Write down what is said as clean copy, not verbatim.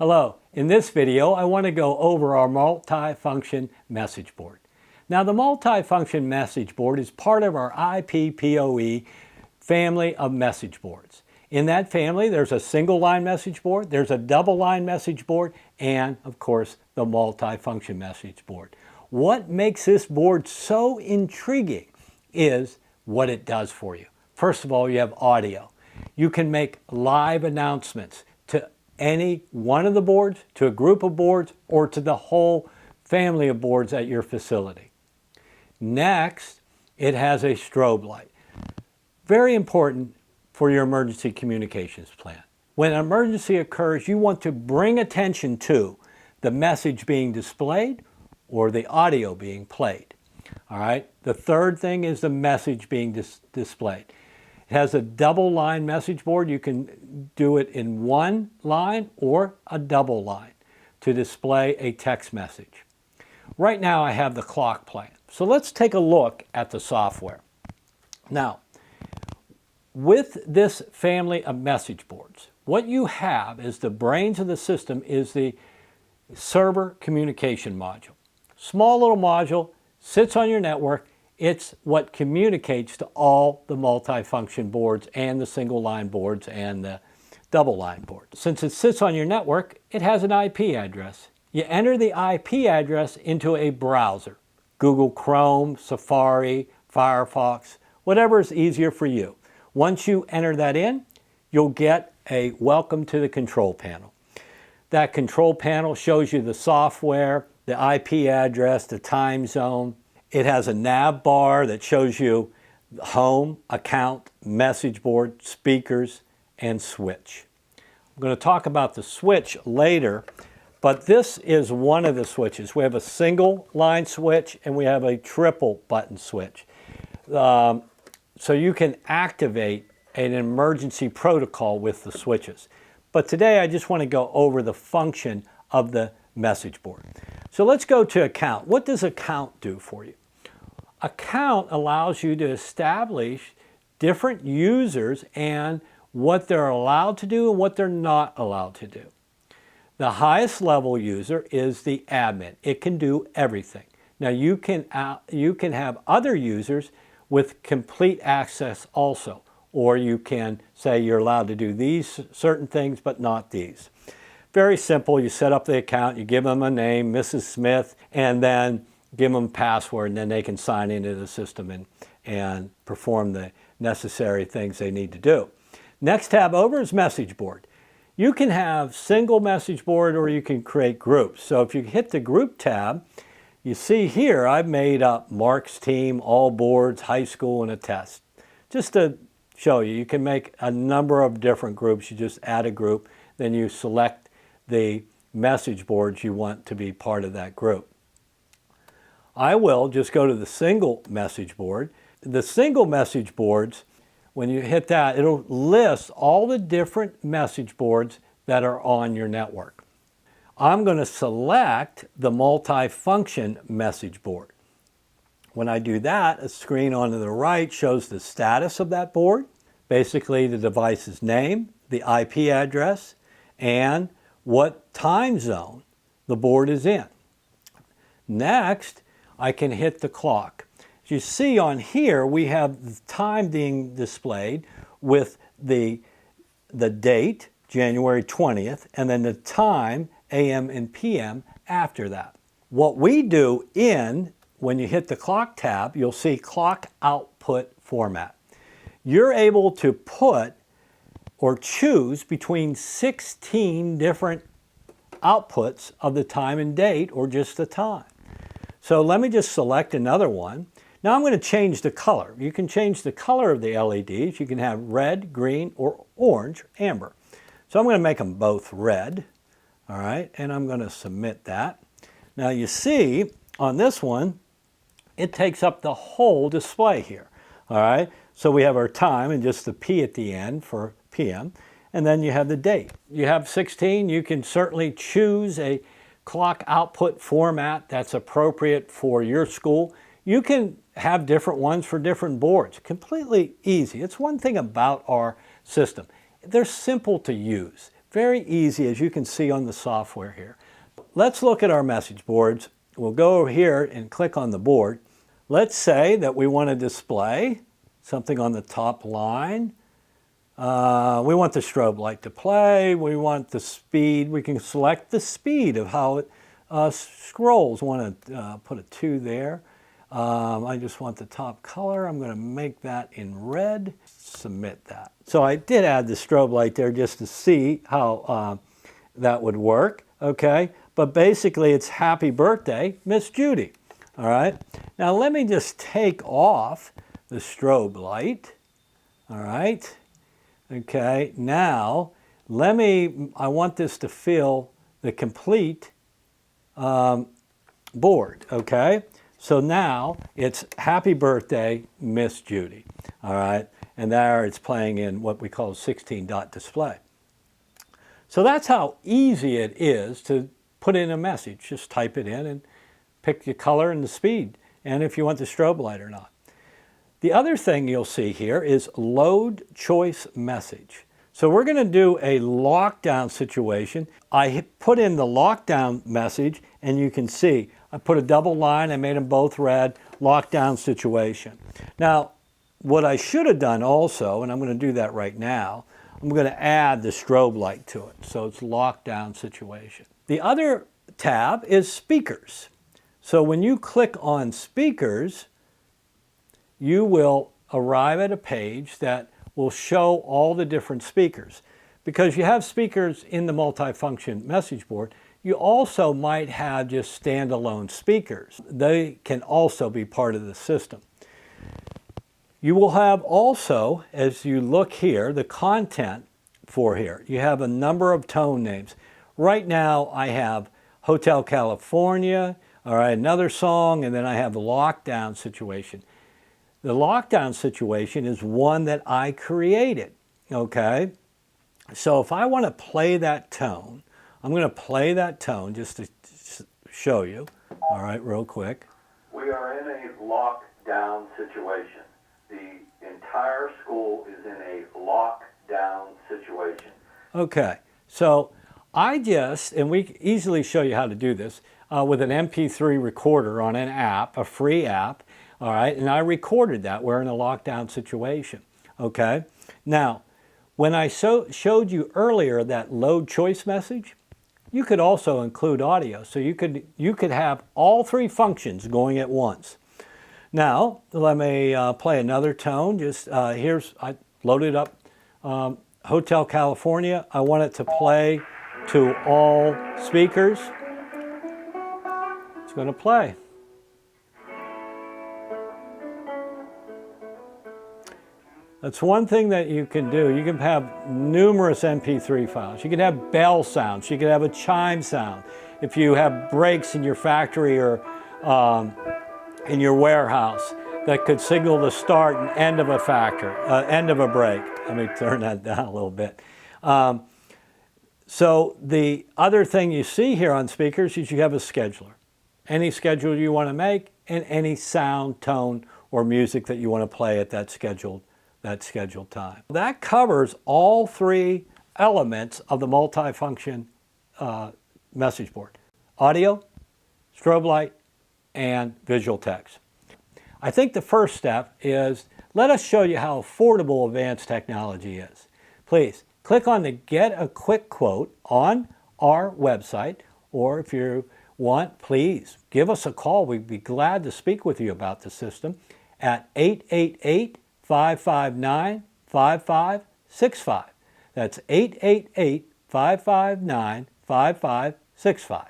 Hello, in this video I want to go over our multifunction message board. Now the multifunction message board is part of our IP PoE family of message boards. In that family there's a single line message board, there's a double line message board, and of course the multifunction message board. What makes this board so intriguing is what it does for you. First of all, you have audio. You can make live announcements to any one of the boards, to a group of boards, or to the whole family of boards at your facility. Next, it has a strobe light. Very important for your emergency communications plan. When an emergency occurs, you want to bring attention to the message being displayed or the audio being played. All right. The third thing is the message being displayed. It has a double line message board. You can do it in one line or a double line to display a text message. Right now I have the clock playing. So let's take a look at the software. Now, with this family of message boards, what you have is the brains of the system is the server communication module. Small little module, sits on your network. It's what communicates to all the multifunction boards and the single line boards and the double line boards. Since it sits on your network, it has an IP address. You enter the IP address into a browser, Google Chrome, Safari, Firefox, whatever is easier for you. Once you enter that in, you'll get a welcome to the control panel. That control panel shows you the software, the IP address, the time zone. It has a nav bar that shows you home, account, message board, speakers, and switch. I'm going to talk about the switch later, but this is one of the switches. We have a single line switch and we have a triple button switch. So you can activate an emergency protocol with the switches. But today I just want to go over the function of the message board. So let's go to account. What does account do for you? Account allows you to establish different users and what they're allowed to do and what they're not allowed to do. The highest level user is the admin. It can do everything. Now you can have other users with complete access also, or you can say you're allowed to do these certain things but not these. Very simple. You set up the account, you give them a name, Mrs. Smith, and then give them a password, and then they can sign into the system and perform the necessary things they need to do. Next tab over is message board. You can have single message board or you can create groups. So if you hit the group tab, you see here I've made up Mark's team, all boards, high school, and a test. Just to show you, you can make a number of different groups. You just add a group, then you select the message boards you want to be part of that group. I will just go to the single message board. The single message boards, when you hit that, it'll list all the different message boards that are on your network. I'm going to select the multifunction message board. When I do that, a screen on the right shows the status of that board, basically the device's name, the IP address, and what time zone the board is in. Next, I can hit the clock. As you see on here, we have the time being displayed with the date, January 20th, and then the time, AM and PM, after that. What we do when you hit the clock tab, you'll see clock output format. You're able to put or choose between 16 different outputs of the time and date or just the time. So let me just select another one. Now I'm going to change the color. You can change the color of the LEDs. You can have red, green, or orange, amber. So I'm going to make them both red. All right, and I'm going to submit that. Now you see on this one, it takes up the whole display here. All right, so we have our time and just the P at the end for PM, and then you have the date. You have 16. You can certainly choose a clock output format that's appropriate for your school. You can have different ones for different boards. Completely easy. It's one thing about our system. They're simple to use. Very easy, as you can see on the software here. Let's look at our message boards. We'll go over here and click on the board. Let's say that we want to display something on the top line. We want the strobe light to play. We want the speed. We can select the speed of how it scrolls. I want to put a 2 there. I just want the top color. I'm going to make that in red. Submit that. So I did add the strobe light there just to see how that would work. Okay, but basically it's happy birthday, Miss Judy. All right, now let me just take off the strobe light. All right, okay, now I want this to fill the complete board. Okay, so now it's happy birthday, Miss Judy. All right, and there it's playing in what we call 16-dot display. So that's how easy it is to put in a message. Just type it in and pick the color and the speed, and if you want the strobe light or not. The other thing you'll see here is load choice message. So we're going to do a lockdown situation. I put in the lockdown message, and you can see I put a double line. I made them both red. Lockdown situation. Now, what I should have done also, and I'm going to do that right now, I'm going to add the strobe light to it. So it's lockdown situation. The other tab is speakers. So when you click on speakers, you will arrive at a page that will show all the different speakers. Because you have speakers in the multifunction message board, you also might have just standalone speakers. They can also be part of the system. You will have also, as you look here, the content for here. You have a number of tone names. Right now I have Hotel California, all right, another song, and then I have the lockdown situation. The lockdown situation is one that I created, okay? So if I want to play that tone, I'm going to play that tone just to show you, all right, real quick. We are in a lockdown situation. The entire school is in a lockdown situation. Okay, so and we can easily show you how to do this with an MP3 recorder on an app, a free app, all right, and I recorded that. We're in a lockdown situation, okay? Now, when I showed you earlier that load choice message, you could also include audio, so you could have all 3 functions going at once. Now, let me play another tone. I loaded up Hotel California. I want it to play to all speakers. It's going to play. That's one thing that you can do. You can have numerous MP3 files. You can have bell sounds. You can have a chime sound. If you have breaks in your factory or in your warehouse that could signal the start and end of a end of a break. Let me turn that down a little bit. So the other thing you see here on speakers is you have a scheduler. Any schedule you want to make and any sound, tone, or music that you want to play at that scheduled time. That covers all 3 elements of the multifunction message board: audio, strobe light, and visual text. I think the first step is let us show you how affordable advanced technology is. Please click on the Get a Quick Quote on our website, or if you want, please give us a call. We'd be glad to speak with you about the system at 888-559-5565. That's 888-559-5565.